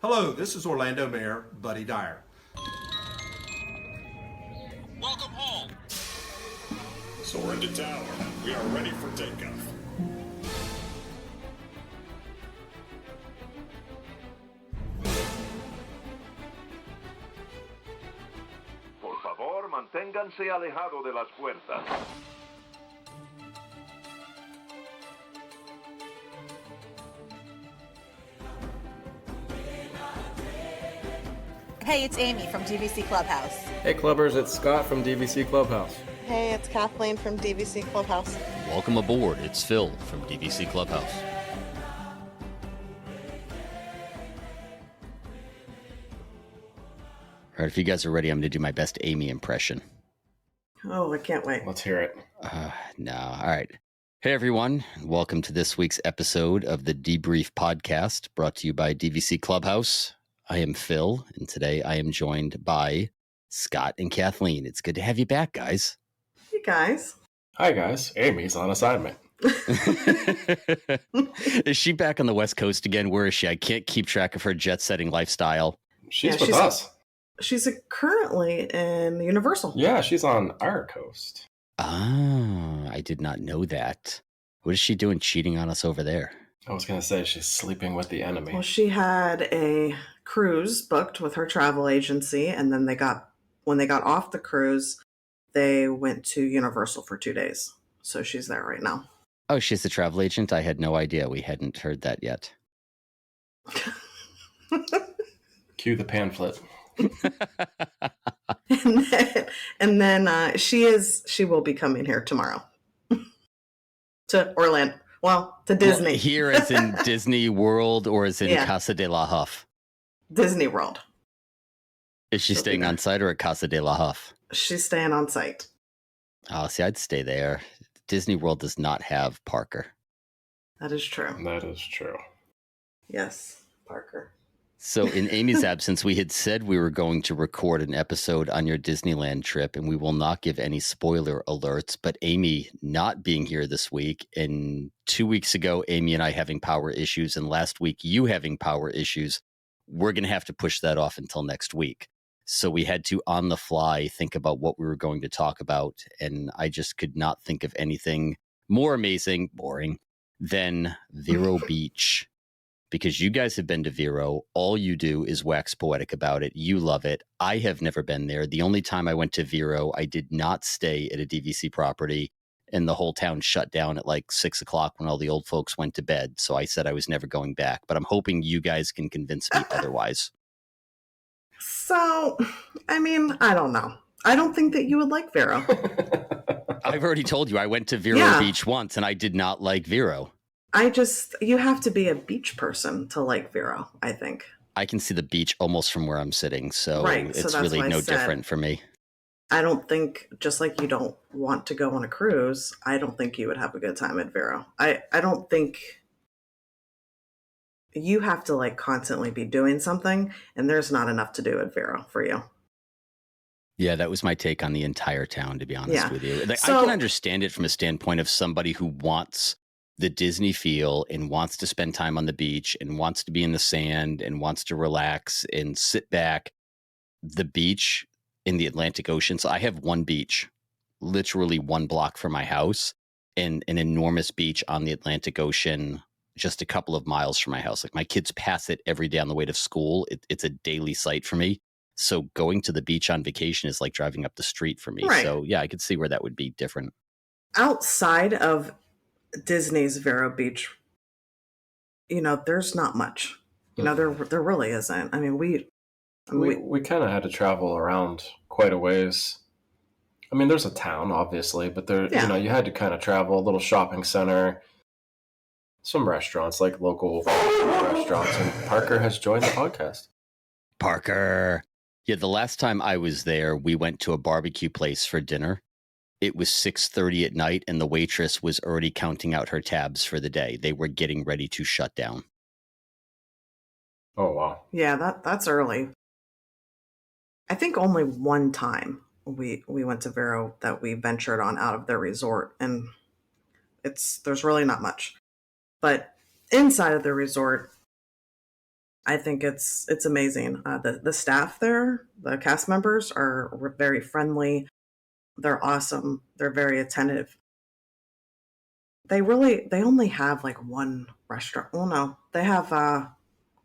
Hello, this is Orlando Mayor Buddy Dyer. Welcome home. Soar into tower. We are ready for takeoff. Por favor, manténganse alejado de las puertas. Hey, it's Amy from DVC Clubhouse. Hey Clubbers, it's Scott from DVC Clubhouse. Hey, it's Kathleen from DVC Clubhouse. Welcome aboard. It's Phil from DVC Clubhouse. All right, if you guys are ready, I'm going to do my best Amy impression. Oh, I can't wait. Let's hear it. No. All right. Hey, everyone. Welcome to this week's episode of the Debrief Podcast, brought to you by DVC Clubhouse. I am Phil, and today I am joined by Scott and Kathleen. It's good to have you back, guys. Hey, guys. Hi guys, Amy's on assignment. Is she back on the West Coast again? Where is she? I can't keep track of her jet-setting lifestyle. She's with us. She's currently in Universal. Yeah, she's on our coast. Ah, I did not know that. What is she doing cheating on us over there? I was going to say she's sleeping with the enemy. Well, she had a cruise booked with her travel agency, and then when they got off the cruise, they went to Universal for 2 days. So she's there right now. Oh, she's the travel agent? I had no idea. We hadn't heard that yet. Cue the pamphlet. and then she will be coming here tomorrow to Orlando. Well, to Disney. Well, here as in Disney World or as in Yeah. Casa de la Huff? Disney World. Is she She'll be staying there. on site or at Casa de la Huff? She's staying on site. Oh, see, I'd stay there. Disney World does not have Parker. That is true. That is true. Yes, Parker. So in Amy's absence, we had said we were going to record an episode on your Disneyland trip, and we will not give any spoiler alerts. But Amy not being here this week, and 2 weeks ago, Amy and I having power issues, and last week, you having power issues, we're going to have to push that off until next week. So we had to, on the fly, think about what we were going to talk about. And I just could not think of anything more amazing, boring, than Vero Beach. Because you guys have been to Vero. All you do is wax poetic about it. You love it. I have never been there. The only time I went to Vero, I did not stay at a DVC property, and the whole town shut down at like 6 o'clock when all the old folks went to bed. So I said I was never going back. But I'm hoping you guys can convince me otherwise. So, I mean, I don't know. I don't think that you would like Vero. I've already told you I went to Vero Yeah. Beach once, and I did not like Vero. You have to be a beach person to like Vero, I think. I can see the beach almost from where I'm sitting, so Right, so it's that's really why I no said- different for me. I don't think, just like you don't want to go on a cruise, I don't think you would have a good time at Vero. I don't think you have to like constantly be doing something, and there's not enough to do at Vero for you. Yeah, that was my take on the entire town, to be honest Yeah. with you. Like, I So- can understand it from a standpoint of somebody who wants the Disney feel and wants to spend time on the beach and wants to be in the sand and wants to relax and sit back. The beach in the Atlantic Ocean. So I have one beach, literally 1 block from my house, and an enormous beach on the Atlantic Ocean, just a couple of miles from my house. Like my kids pass it every day on the way to school. It's a daily sight for me. So going to the beach on vacation is like driving up the street for me. Right. So yeah, I could see where that would be different. Outside of Disney's Vero Beach, there's not much. There really isn't. I mean, we kind of had to travel around quite a ways. I mean, there's a town, obviously, but there, Yeah. you had to kind of travel, a little shopping center, some restaurants, like local restaurants, and Parker has joined the podcast. Parker. Yeah, the last time I was there, we went to a barbecue place for dinner. It was 6:30 at night, and the waitress was already counting out her tabs for the day. They were getting ready to shut down. Oh, wow. yeah, that's early. I think only one time we went to Vero that we ventured on out of their resort, and there's really not much. But inside of the resort, I think it's amazing. The staff there, the cast members are very friendly. They're awesome. They're very attentive. They only have like one restaurant. Well, no, they have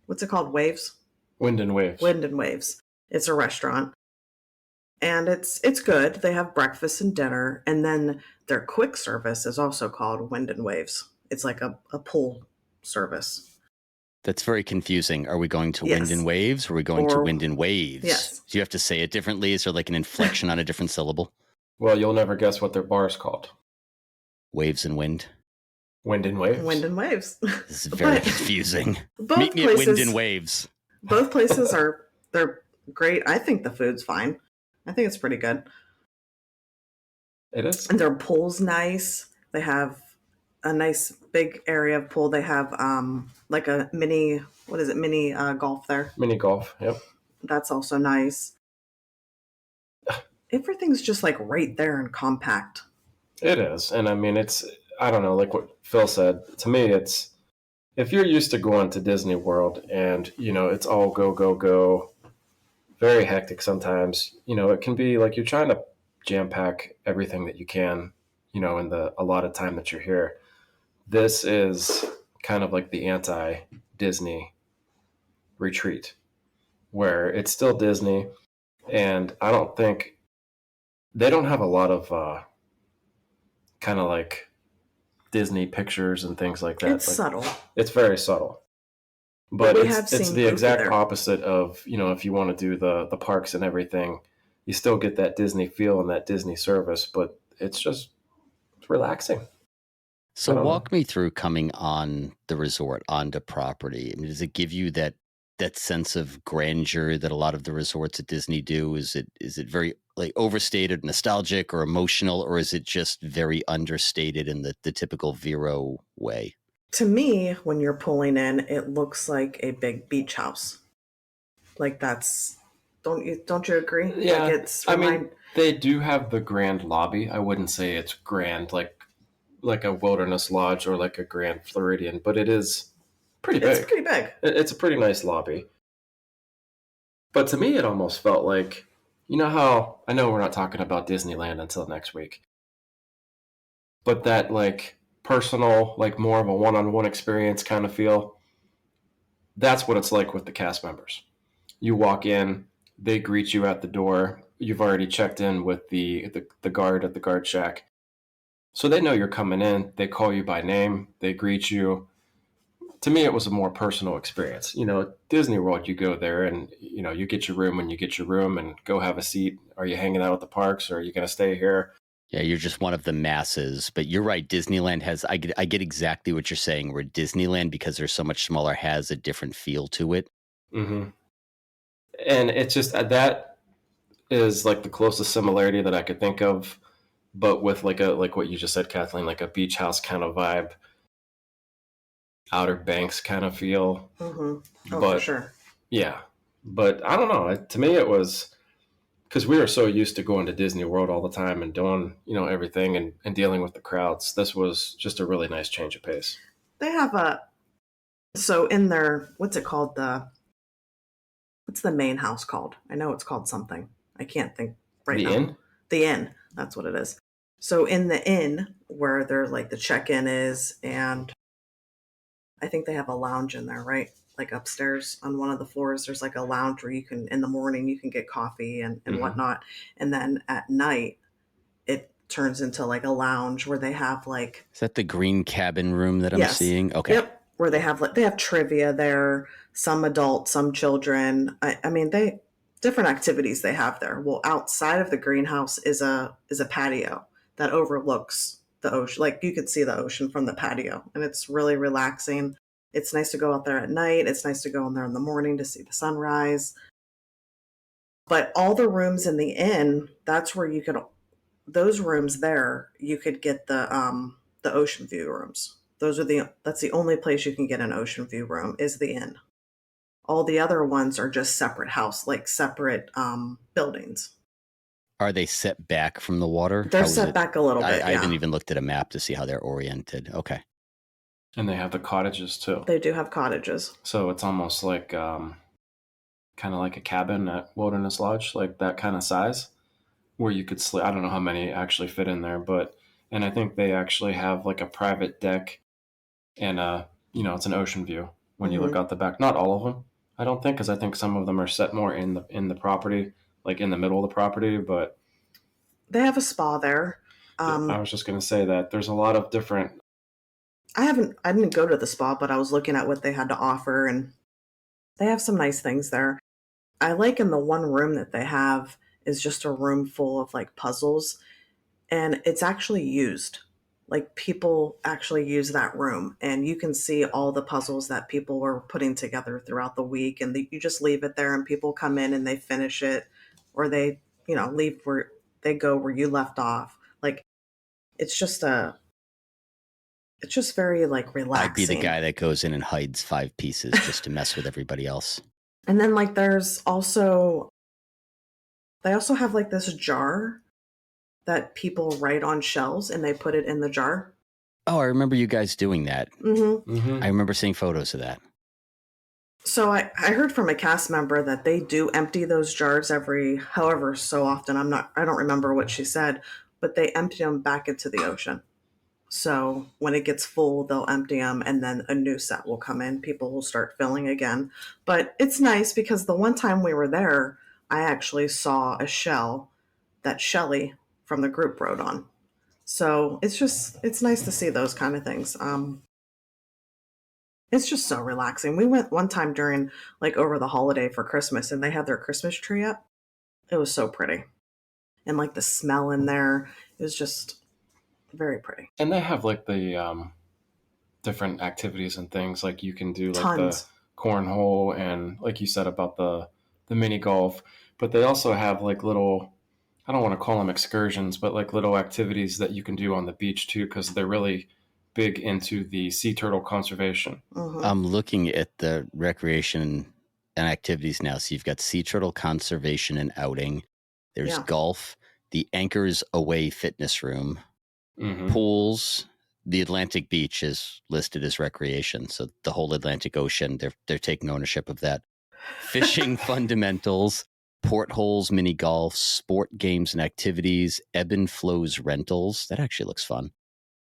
what's it called? Waves. Wind and waves. Wind and Waves. It's a restaurant, and it's good. They have breakfast and dinner, and then their quick service is also called Wind and Waves. It's like a pool service. That's very confusing. Are we going to Wind Yes. and Waves, or are we going to Or- Wind and Waves? Yes. Do you have to say it differently? Is there like an inflection on a different syllable? Well, you'll never guess what their bar is called. Waves and Wind. Wind and waves. Wind and Waves. This is very But confusing. both Meet me at Wind places- and Waves. Both places they're great. I think the food's fine. I think it's pretty good. It is. And their pool's nice. They have a nice big area of pool. They have like a mini golf there. Mini golf. Yep. That's also nice. Everything's just like right there and compact. It is. And I mean, I don't know, like what Phil said, to me, it's, if you're used to going to Disney World and, it's all go, go, go, very hectic sometimes, it can be like you're trying to jam pack everything that you can, in the allotted time that you're here. This is kind of like the anti-Disney retreat, where it's still Disney, and I don't think they don't have a lot of kind of like Disney pictures and things like that. It's Like, subtle. it's very subtle, but we have it's seen the Goofy exact there. opposite of, if you want to do the parks and everything, you still get that Disney feel and that Disney service, but it's relaxing. So I don't know. walk me through coming on the resort, onto property. I mean, does it give you that sense of grandeur that a lot of the resorts at Disney do? Is it very like overstated, nostalgic, or emotional, or is it just very understated in the typical Vero way? To me, when you're pulling in, it looks like a big beach house. Like don't you agree? Yeah, Like it's I mean, they do have the grand lobby. I wouldn't say it's grand like a Wilderness Lodge or like a Grand Floridian, but it is pretty big. it's pretty big. It's a pretty nice lobby. But to me, it almost felt like, how, I know we're not talking about Disneyland until next week, but that like personal, like more of a one-on-one experience kind of feel, that's what it's like with the cast members. You walk in, they greet you at the door. You've already checked in with the guard at the guard shack. So they know you're coming in. They call you by name. They greet you. To me, it was a more personal experience. Disney World, you go there and, you get your room when you get your room and go have a seat. Are you hanging out at the parks, or are you going to stay here? Yeah, you're just one of the masses. But you're right. Disneyland has, I get exactly what you're saying, where Disneyland, because they're so much smaller, has a different feel to it. Mm-hmm. And it's just, that is like the closest similarity that I could think of, but with like what you just said, Kathleen, like a beach house kind of vibe, Outer Banks kind of feel. Mm-hmm. Oh, But for sure. yeah, but I don't know. To me, it was, because we were so used to going to Disney World all the time and doing, everything and dealing with the crowds. This was just a really nice change of pace. They have so in their, what's it called? What's the main house called? I know it's called something. I can't think right The now. inn? The inn. That's what it is. So in the inn, where there's like the check-in is, and I think they have a lounge in there, right? Like upstairs on one of the floors, there's like a lounge where you can, in the morning, you can get coffee and Mhm. whatnot. And then at night, it turns into like a lounge where they have like, Is that the green cabin room that I'm Yes. seeing? Okay. yep, where they have trivia there, some adults, some children. I mean, different activities they have there. Well, outside of the greenhouse is a patio that overlooks the ocean. Like you could see the ocean from the patio, and it's really relaxing. It's nice to go out there at night. It's nice to go in there in the morning to see the sunrise. But all the rooms in the inn, that's where those rooms there, you could get the ocean view rooms. That's the only place you can get an ocean view room is the inn. All the other ones are just separate separate buildings. Are they set back from the water? They're How is set it? back a little bit. I yeah. haven't even looked at a map to see how they're oriented. Okay. And they have the cottages too. They do have cottages. So it's almost like kind of like a cabin at Wilderness Lodge, like that kind of size, where you could sleep. I don't know how many actually fit in there, and I think they actually have like a private deck and it's an ocean view when you look out the back. Not all of them, I don't think, because I think some of them are set more in the property, like in the middle of the property. But they have a spa there. I was just going to say that there's a lot of different. I didn't go to the spa, but I was looking at what they had to offer, and they have some nice things there. I like in the one room that they have is just a room full of like puzzles, and it's actually used. Like people actually use that room, and you can see all the puzzles that people were putting together throughout the week, and you just leave it there and people come in and they finish it, or they, leave where they go where you left off. Like it's just very like relaxing. I'd be the guy that goes in and hides 5 pieces just to mess with everybody else. And then like they also have like this jar that people write on shells and they put it in the jar. Oh, I remember you guys doing that. Mm-hmm. I remember seeing photos of that. So I heard from a cast member that they do empty those jars every however so often. I don't remember what she said, but they empty them back into the ocean. So when it gets full, they'll empty them and then a new set will come in. People will start filling again. But it's nice because the one time we were there, I actually saw a shell that Shelly from the group wrote on. So it's nice to see those kind of things. It's just so relaxing. We went one time during like over the holiday for Christmas and they had their Christmas tree up. It was so pretty. And like the smell in there, it was just very pretty. And they have like the different activities and things, like you can do like Tons. the cornhole and like you said about the mini golf, but they also have like little, I don't want to call them excursions, but like little activities that you can do on the beach too, because they're really big into the sea turtle conservation. Mm-hmm. I'm looking at the recreation and activities now. So you've got sea turtle conservation and outing. There's golf, the Anchors Away fitness room, pools. The Atlantic Beach is listed as recreation. So the whole Atlantic Ocean, they're taking ownership of that. Fishing fundamentals, portholes, mini golf, sport games and activities, ebb and flows rentals. That actually looks fun.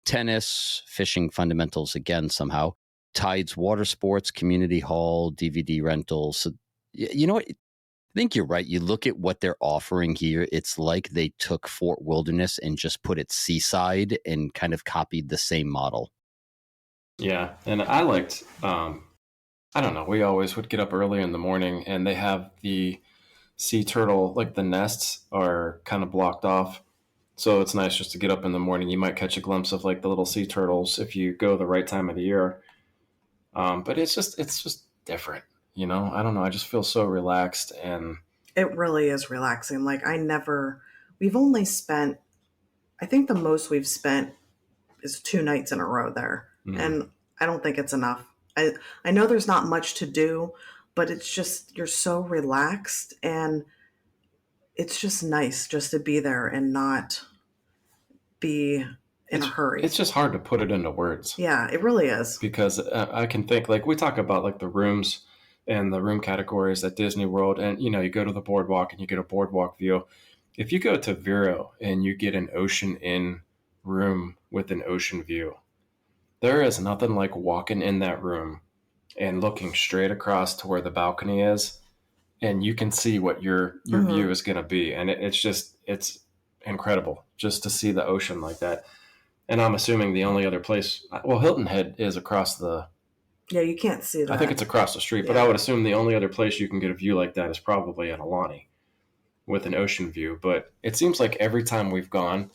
Tennis, fishing fundamentals again somehow. Tides, water sports, community hall, DVD rentals. So, you know what? I think you're right. You look at what they're offering here. It's like they took Fort Wilderness and just put it seaside and kind of copied the same model. Yeah. And I liked, I don't know, we always would get up early in the morning and they have the sea turtle, like the nests are kind of blocked off. So it's nice just to get up in the morning. You might catch a glimpse of like the little sea turtles if you go the right time of the year. But it's just different. I don't know. I just feel so relaxed, and it really is relaxing. Like we've only spent, I think the most we've spent is 2 nights in a row there. And I don't think it's enough. I know there's not much to do, but it's just, you're so relaxed and it's just nice just to be there and not be in a hurry. It's just hard to put it into words. Yeah, it really is. Because I can think, like we talk about like the rooms and the room categories at Disney World, and you go to the boardwalk and you get a boardwalk view. If you go to Vero and you get an ocean in room with an ocean view, there is nothing like walking in that room and looking straight across to where the balcony is, and you can see what your view is going to be, and it's incredible just to see the ocean like that. And I'm assuming the only other place, well, Hilton Head is across the. Yeah, you can't see that. I think it's across the street, but I would assume the only other place you can get a view like that is probably at Alani with an ocean view. But it seems like every time we've gone,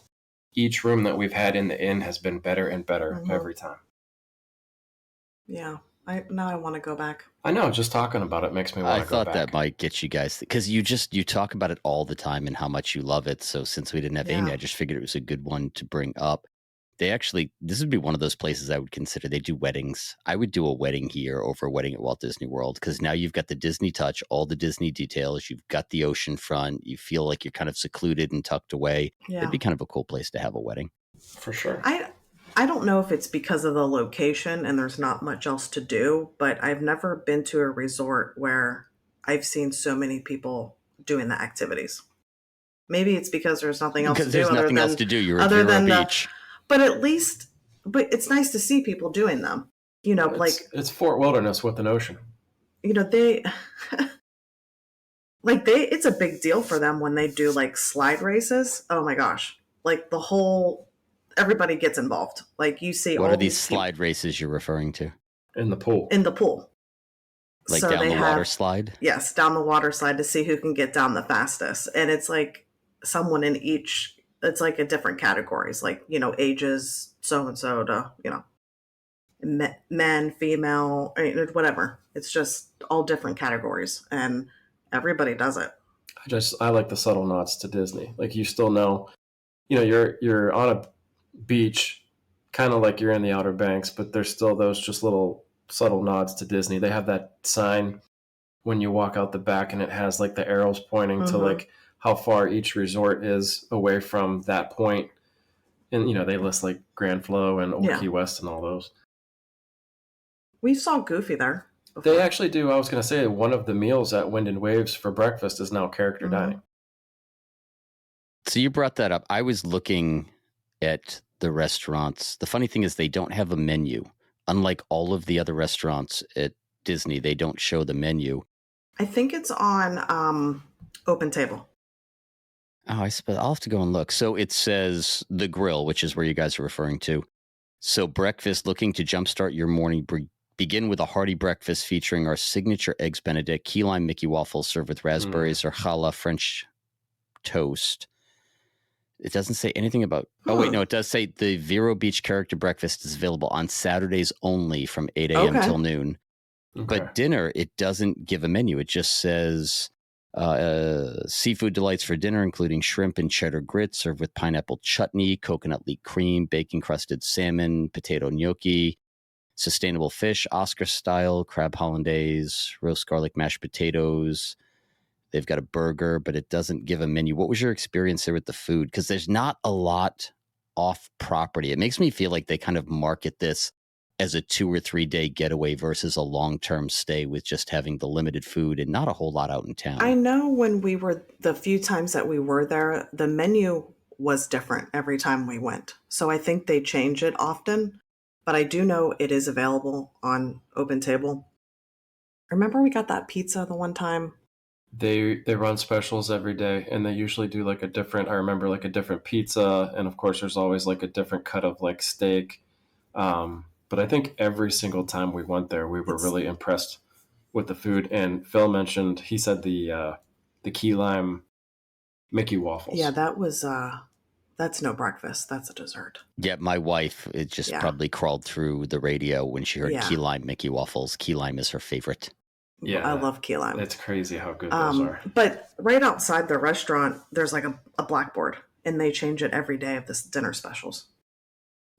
each room that we've had in the inn has been better and better every time. Yeah, now I want to go back. I know, just talking about it makes me want to go back. I thought that might get you guys, because you talk about it all the time and how much you love it. So since we didn't have Amy, I just figured it was a good one to bring up. This would be one of those places I would consider. They do weddings. I would do a wedding here over a wedding at Walt Disney World, because now you've got the Disney touch, all the Disney details. You've got the ocean front. You feel like you're kind of secluded and tucked away. Yeah. It'd be kind of a cool place to have a wedding. For sure. I don't know if it's because of the location and there's not much else to do, but I've never been to a resort where I've seen so many people doing the activities. Maybe it's because there's nothing else to Because do. there's other nothing than, else to do. You're at other Vero than Beach. but it's nice to see people doing them. It's Fort Wilderness with an ocean. They it's a big deal for them when they do like slide races. Oh my gosh. Like everybody gets involved. Like you see What all are these people slide races you're referring to? In the pool. in the pool. Like So down they the water have- slide? Yes, down the water slide to see who can get down the fastest. And it's like someone in each, it's like a different categories, like, ages, so and so to, men, female, whatever. It's just all different categories and everybody does it. I like the subtle nods to Disney. Like you still know, you're on a beach, kind of like you're in the Outer Banks, but there's still those just little subtle nods to Disney. They have that sign when you walk out the back and it has like the arrows pointing to like how far each resort is away from that point. And, they list like Grand Flow and Old Key West and all those. We saw Goofy there before. They actually do. I was going to say one of the meals at Wind and Waves for breakfast is now character dining. So you brought that up. I was looking at the restaurants. The funny thing is they don't have a menu. Unlike all of the other restaurants at Disney, they don't show the menu. I think it's on Open Table. Oh, I'll have to go and look. So it says the grill, which is where you guys are referring to. So breakfast, looking to jumpstart your morning. Begin with a hearty breakfast featuring our signature Eggs Benedict, key lime Mickey waffles served with raspberries or challah French toast. It doesn't say anything about... Oh, wait, no, it does say the Vero Beach character breakfast is available on Saturdays only from 8 a.m. till noon. Okay. But dinner, it doesn't give a menu. It just says seafood delights for dinner, including shrimp and cheddar grits served with pineapple chutney, coconut leek cream, bacon-crusted salmon, potato gnocchi, sustainable fish, Oscar-style, crab hollandaise, roast garlic mashed potatoes. They've got a burger, but it doesn't give a menu. What was your experience there with the food? Because there's not a lot off property. It makes me feel like they kind of market this as a 2 or 3 day getaway versus a long-term stay with just having the limited food and not a whole lot out in town. I know when the few times that we were there, the menu was different every time we went. So I think they change it often, but I do know it is available on Open Table. Remember we got that pizza the one time? They run specials every day, and they usually do like a different pizza, and of course there's always like a different cut of like steak. But I think every single time we went there, we were really impressed with the food. And Phil mentioned, he said the key lime Mickey waffles. Yeah, that's no breakfast. That's a dessert. Yeah, my wife, it just probably crawled through the radio when she heard key lime Mickey waffles. Key lime is her favorite. Yeah, I love key lime. It's crazy how good those are. But right outside the restaurant, there's like a blackboard, and they change it every day of this dinner specials.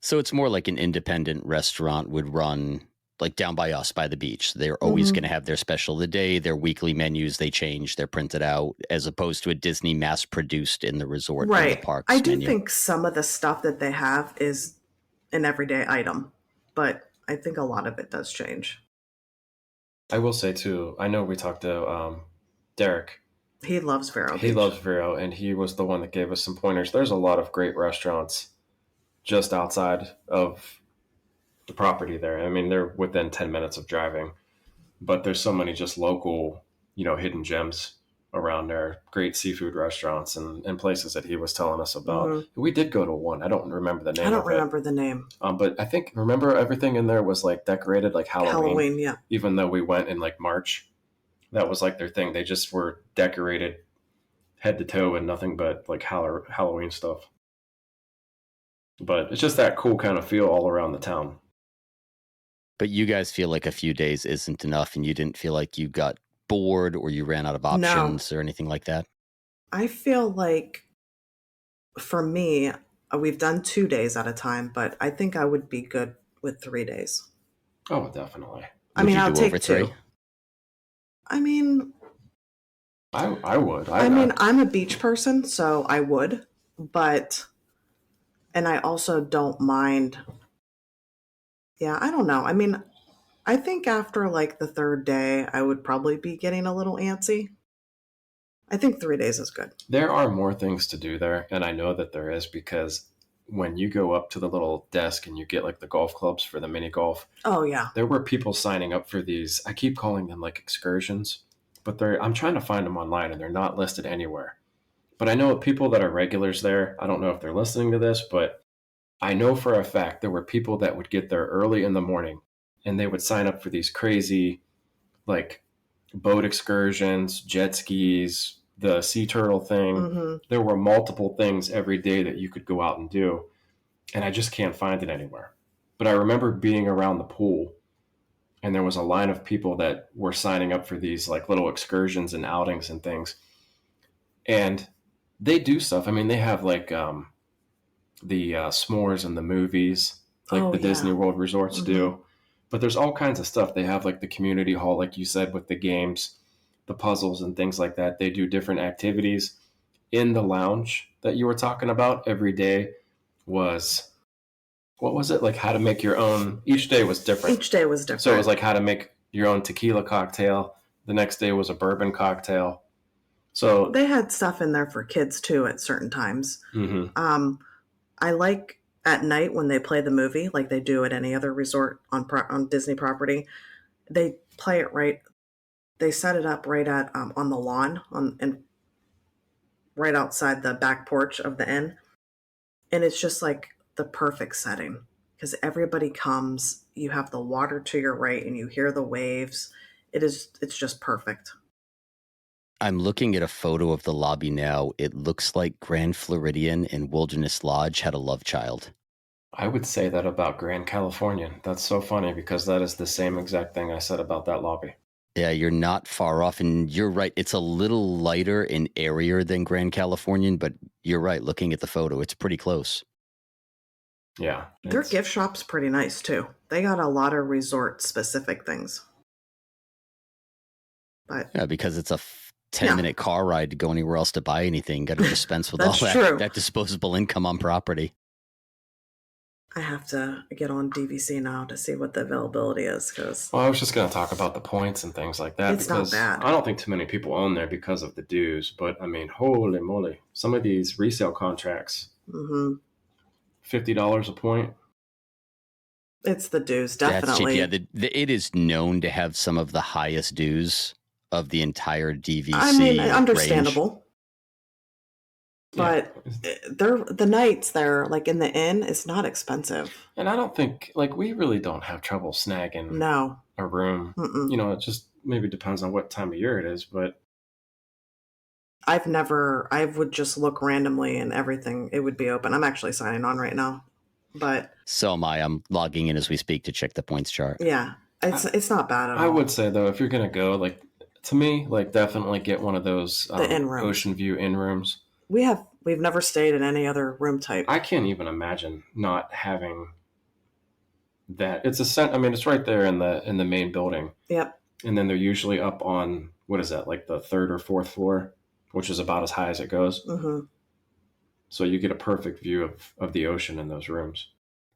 So it's more like an independent restaurant would run, like down by us, by the beach. They're always going to have their special of the day, their weekly menus, they change, they're printed out, as opposed to a Disney mass-produced in the resort or the parks I do menu. think some of the stuff that they have is an everyday item, but I think a lot of it does change. I will say, too, I know we talked to Derek. He loves Vero Beach. He loves Vero, and he was the one that gave us some pointers. There's a lot of great restaurants just outside of the property there. I mean, they're within 10 minutes of driving, but there's so many just local, hidden gems around there. Great seafood restaurants and places that he was telling us about. We did go to one. I don't remember the name. I don't remember the name. But I think, remember, everything in there was like decorated like Halloween. Halloween, yeah. Even though we went in like March, that was like their thing. They just were decorated head to toe and nothing but like Halloween stuff. But it's just that cool kind of feel all around the town. But you guys feel like a few days isn't enough, and you didn't feel like you got bored or you ran out of options or anything like that? I feel like, for me, we've done 2 days at a time, but I think I would be good with 3 days. Oh, definitely. I'll take over 2. 3? I mean, I would. I'm a beach person, so I would, and I also don't mind Yeah, I don't know. I mean, I think after like the third day, I would probably be getting a little antsy. I think 3 days is good. There are more things to do there, and I know that there is because when you go up to the little desk and you get like the golf clubs for the mini golf, Oh, yeah. there were people signing up for these. I keep calling them like excursions, but I'm trying to find them online and they're not listed anywhere. But I know people that are regulars there. I don't know if they're listening to this, but I know for a fact there were people that would get there early in the morning and they would sign up for these crazy like boat excursions, jet skis, the sea turtle thing. Hmm. There were multiple things every day that you could go out and do, and I just can't find it anywhere. But I remember being around the pool, and there was a line of people that were signing up for these like little excursions and outings and things. And they do stuff. I mean, they have like the s'mores and the movies, like Oh, the yeah. Disney World resorts do. But there's all kinds of stuff. They have like the community hall, like you said, with the games, the puzzles, and things like that. They do different activities in the lounge that you were talking about. Every day was, what was it? Like how to make your own. Each day was different. Each day was different. So it was like how to make your own tequila cocktail. The next day was a bourbon cocktail. So They had stuff in there for kids too at certain times. mhm. I like at night when they play the movie, like they do at any other resort on Disney property. They play it right. They set it up right at on the lawn and right outside the back porch of the inn, and it's just like the perfect setting because everybody comes. You have the water to your right, and you hear the waves. It's just perfect. I'm looking at a photo of the lobby now. It looks like Grand Floridian and Wilderness Lodge had a love child. I would say that about Grand Californian. That's so funny because that is the same exact thing I said about that lobby. Yeah, you're not far off, and you're right. It's a little lighter and airier than Grand Californian, but you're right. Looking at the photo, it's pretty close. Yeah. Their it's- gift shop's pretty nice too. They got a lot of resort specific things. But Yeah, because it's a 10-minute car ride to go anywhere else to buy anything. Got to dispense with all That's true. that disposable income on property. I have to get on DVC now to see what the availability is because Well, I was just going to talk about the points and things like that. It's not because bad. I don't think too many people own there because of the dues. But I mean, holy moly. Some of these resale contracts, $50 a point. it's the dues, That's definitely. cheap. Yeah, it is known to have some of the highest dues of the entire DVC. I mean, range. understandable. But Yeah. the nights there, like in the inn, is not expensive. And I don't think, like, we really don't have trouble snagging No. a room. Mm-mm. You know, it just maybe depends on what time of year it is. But I would just look randomly and everything, it would be open. I'm actually signing on right now. But So am I. I'm logging in as we speak to check the points chart. yeah, it's not bad at all. I would say, though, if you're going to go, like, to me, like, definitely get one of those The inn rooms. Ocean View inn rooms. We've never stayed in any other room type. I can't even imagine not having that. I mean, it's right there in the main building, Yep. and then they're usually up on what is that, like the third or fourth floor, which is about as high as it goes. Hmm. So you get a perfect view of the ocean in those rooms.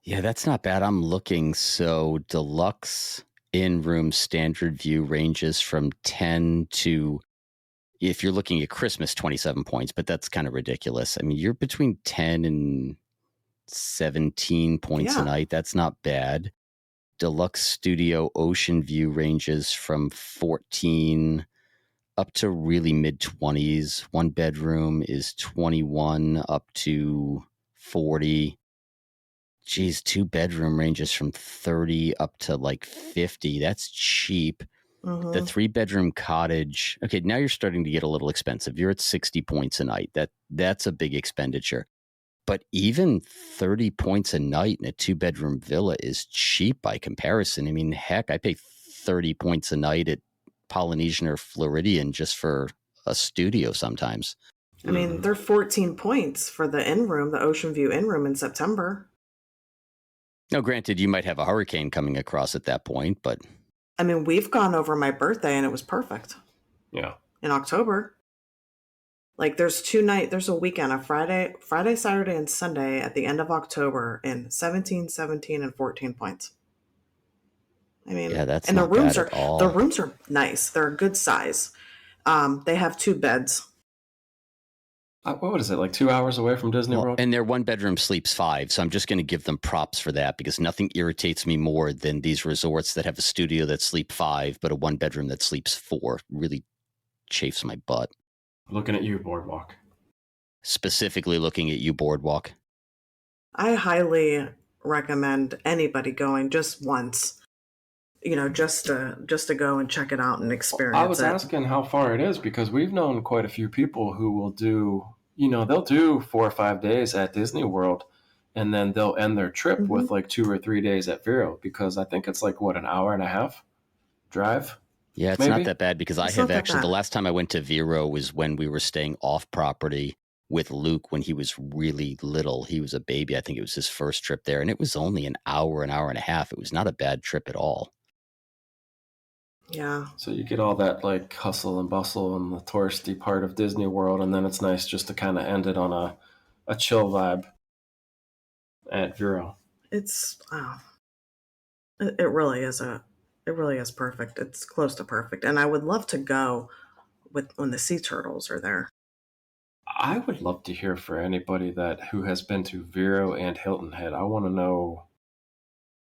Yeah, that's not bad. I'm looking. So deluxe in-room standard view ranges from 10 to, if you're looking at Christmas, 27 points, but that's kind of ridiculous. I mean, you're between 10 and 17 points Yeah. a night. That's not bad. Deluxe studio ocean view ranges from 14 up to really mid 20s. One bedroom is 21 up to 40. Geez, two bedroom ranges from 30 up to like 50. That's cheap. Hmm. The 3-bedroom cottage. Okay, now you're starting to get a little expensive. You're at 60 points a night. That's a big expenditure. But even 30 points a night in a 2-bedroom villa is cheap by comparison. I mean, heck, I pay 30 points a night at Polynesian or Floridian just for a studio sometimes. I mean, they're 14 points for the in room, the Ocean View in room in September. Now, granted, you might have a hurricane coming across at that point, but I mean, we've gone over my birthday and it was perfect Yeah. in October. Like there's there's a weekend, a Friday, Saturday, and Sunday at the end of October in 17, 17, and 14 points. I mean, Yeah, that's and not bad at all. the rooms are nice. They're a good size. They have 2 beds. What is it, like 2 hours away from Disney Well, World? and their one bedroom sleeps 5. So I'm just going to give them props for that, because nothing irritates me more than these resorts that have a studio that sleep 5, but a one bedroom that sleeps 4. Really chafes my butt. Looking at you, Boardwalk. Specifically looking at you, Boardwalk. I highly recommend anybody going just once. You know, just to go and check it out and experience I was it. asking how far it is because we've known quite a few people who will do, they'll do 4 or 5 days at Disney World, and then they'll end their trip with like 2 or 3 days at Vero, because I think it's like, what, an hour and a half drive? Yeah, it's Maybe? not that bad, because It's I not have that actually, the bad. last time I went to Vero was when we were staying off property with Luke when he was really little. He was a baby. I think it was his first trip there, and it was only an hour and a half. It was not a bad trip at all. Yeah. So you get all that like hustle and bustle and the touristy part of Disney World, and then it's nice just to kind of end it on a chill vibe at Vero. It's it really is perfect. It's close to perfect. And I would love to go when the sea turtles are there. I would love to hear for anybody who has been to Vero and Hilton Head. I want to know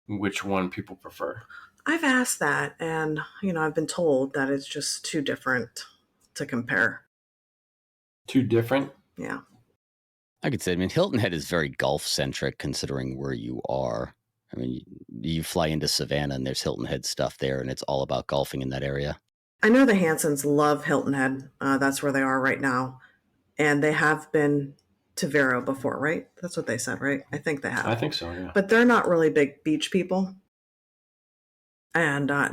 which one people prefer. I've asked that, and I've been told that it's just too different to compare. Too different? Yeah. I could say, Hilton Head is very Gulf centric considering where you are. I mean, you fly into Savannah and there's Hilton Head stuff there, and it's all about golfing in that area. I know the Hansons love Hilton Head. That's where they are right now. And they have been to Vero before, right? That's what they said, right? I think they have. I think so, yeah. But they're not really big beach people. And, I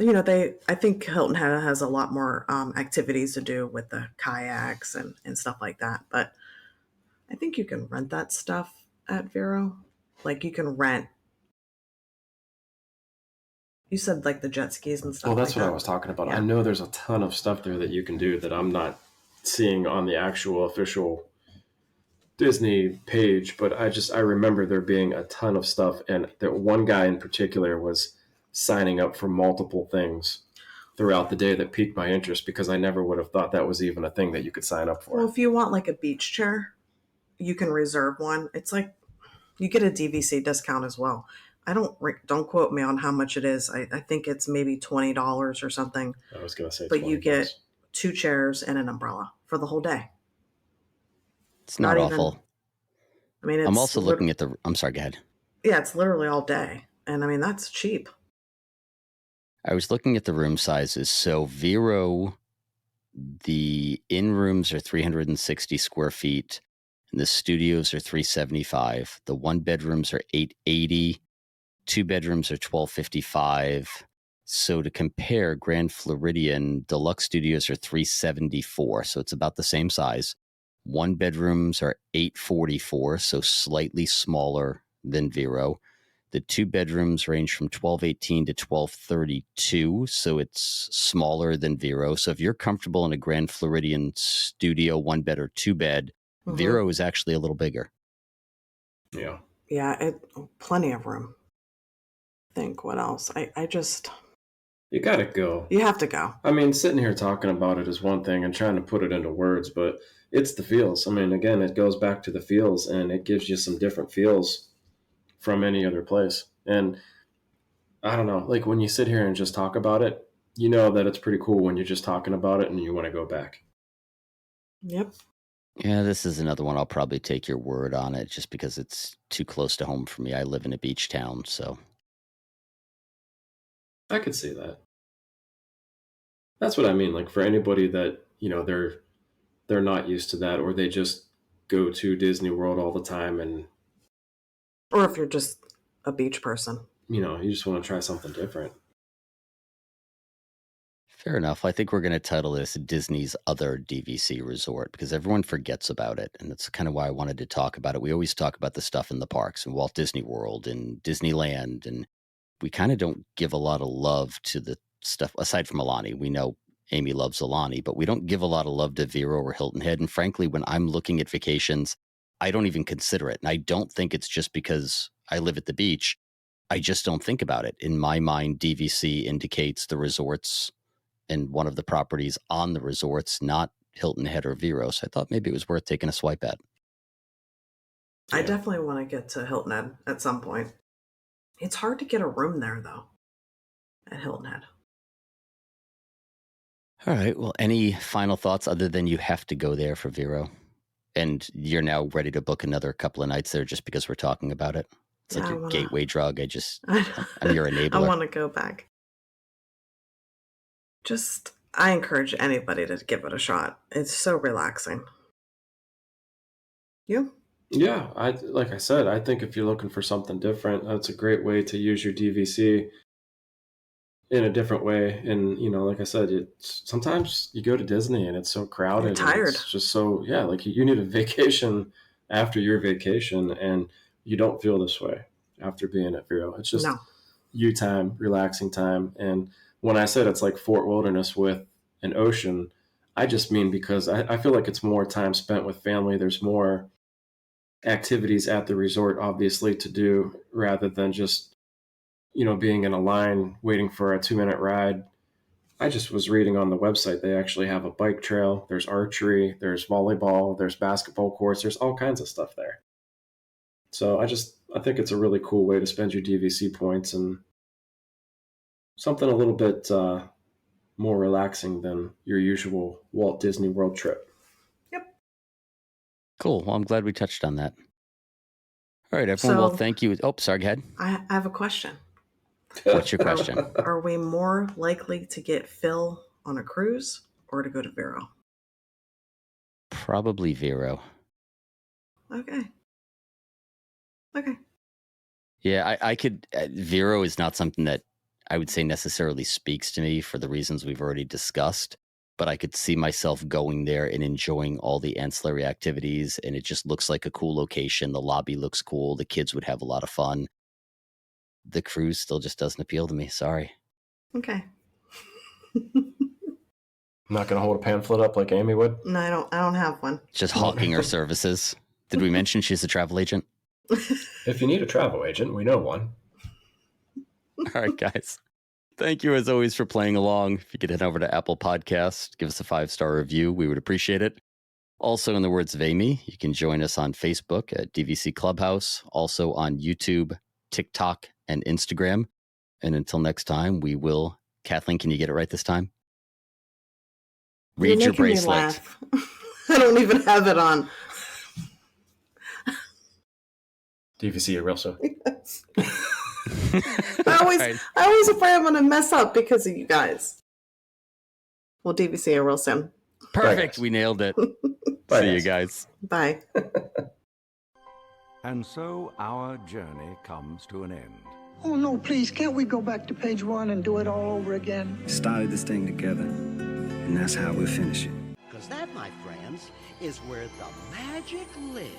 think Hilton Head has a lot more activities to do with the kayaks and stuff like that. But I think you can rent that stuff at Vero. Like you can rent. You said like the jet skis and stuff. Well, that's like what that. I was talking about. Yeah. I know there's a ton of stuff there that you can do that I'm not seeing on the actual official Disney page, but I remember there being a ton of stuff, and that one guy in particular was signing up for multiple things throughout the day that piqued my interest, because I never would have thought that was even a thing that you could sign up for. Well, if you want like a beach chair, you can reserve one. It's like you get a DVC discount as well. I don't quote me on how much it is. I think it's maybe $20 or something. I was going to say, but 20 you get bucks. 2 chairs and an umbrella for the whole day. It's not Not even- awful. I mean, I'm also looking at I'm sorry, go ahead. Yeah, it's literally all day, and I mean that's cheap. I was looking at the room sizes. So Vero, the in rooms are 360 square feet, and the studios are 375. The one bedrooms are 880. 2 bedrooms are 1255. So to compare, Grand Floridian Deluxe Studios are 374. So it's about the same size. 1 bedrooms are 844, so slightly smaller than Vero. The 2 bedrooms range from 1218 to 1232, so it's smaller than Vero. So if you're comfortable in a Grand Floridian studio 1 bed or 2 bed, Vero is actually a little bigger. Yeah. Yeah, plenty of room. Think what else? I just You got to go. You have to go. I mean, sitting here talking about it is one thing and trying to put it into words, but it's the feels. I mean, again, it goes back to the feels, and it gives you some different feels from any other place. And I don't know, like when you sit here and just talk about it, you know that it's pretty cool when you're just talking about it and you want to go back. Yep. Yeah, this is another one. I'll probably take your word on it just because it's too close to home for me. I live in a beach town, so. I could see that. That's what I mean. Like for anybody that, they're not used to that, or they just go to Disney World all the time, and or if you're just a beach person, you just want to try something different. Fair enough. I think we're going to title this Disney's Other DVC Resort because everyone forgets about it. And that's kind of why I wanted to talk about it. We always talk about the stuff in the parks and Walt Disney World and Disneyland. And we kind of don't give a lot of love to the stuff aside from Alani. We know Amy loves Alani, but we don't give a lot of love to Vero or Hilton Head. And frankly, when I'm looking at vacations, I don't even consider it. And I don't think it's just because I live at the beach. I just don't think about it. In my mind, DVC indicates the resorts and one of the properties on the resorts, not Hilton Head or Vero. So I thought maybe it was worth taking a swipe at. I definitely want to get to Hilton Head at some point. It's hard to get a room there, though, at Hilton Head. All right. Well, any final thoughts other than you have to go there for Vero? And you're now ready to book another couple of nights there just because we're talking about it? It's like your gateway drug. I'm your enabler. I want to go back. I encourage anybody to give it a shot. It's so relaxing. You? Yeah, like I said, I think if you're looking for something different, that's a great way to use your DVC in a different way. And like I said, sometimes you go to Disney and it's so crowded. You're tired. It's just so like you need a vacation after your vacation, and you don't feel this way after being at Vero. It's just you time, relaxing time. And when I said it's like Fort Wilderness with an ocean, I just mean because I feel like it's more time spent with family. There's more activities at the resort, obviously, to do rather than just being in a line waiting for a 2-minute ride. I just was reading on the website, they actually have a bike trail, there's archery, there's volleyball, there's basketball courts, there's all kinds of stuff there. So I think it's a really cool way to spend your DVC points, and something a little bit more relaxing than your usual Walt Disney World trip. Yep. Cool. Well, I'm glad we touched on that. All right, everyone. Well, thank you. Oh, sorry, go ahead. I have a question. What's your question? Are we more likely to get Phil on a cruise or to go to Vero? Probably Vero. Okay. Yeah, I could. Vero is not something that I would say necessarily speaks to me for the reasons we've already discussed, but I could see myself going there and enjoying all the ancillary activities, and it just looks like a cool location. The lobby looks cool. The kids would have a lot of fun. The cruise still just doesn't appeal to me. Sorry. Okay. I'm not going to hold a pamphlet up like Amy would. No, I don't have one. Just hawking her services. Did we mention she's a travel agent? If you need a travel agent, we know one. All right, guys. Thank you, as always, for playing along. If you could head over to Apple Podcasts, give us a 5-star review, we would appreciate it. Also, in the words of Amy, you can join us on Facebook at DVC Clubhouse, also on YouTube, TikTok, and Instagram. And until next time, we will... Kathleen, can you get it right this time? Read your bracelet. I don't even have it on. DVC, real so. Yes. I always afraid I'm going to mess up because of you guys. Well, DVC real soon. Perfect. We nailed it. Bye, See you guys. Bye. And so our journey comes to an end. Oh, no, please, can't we go back to page 1 and do it all over again? Started this thing together, and that's how we'll finish it. Because that, my friends, is where the magic lives.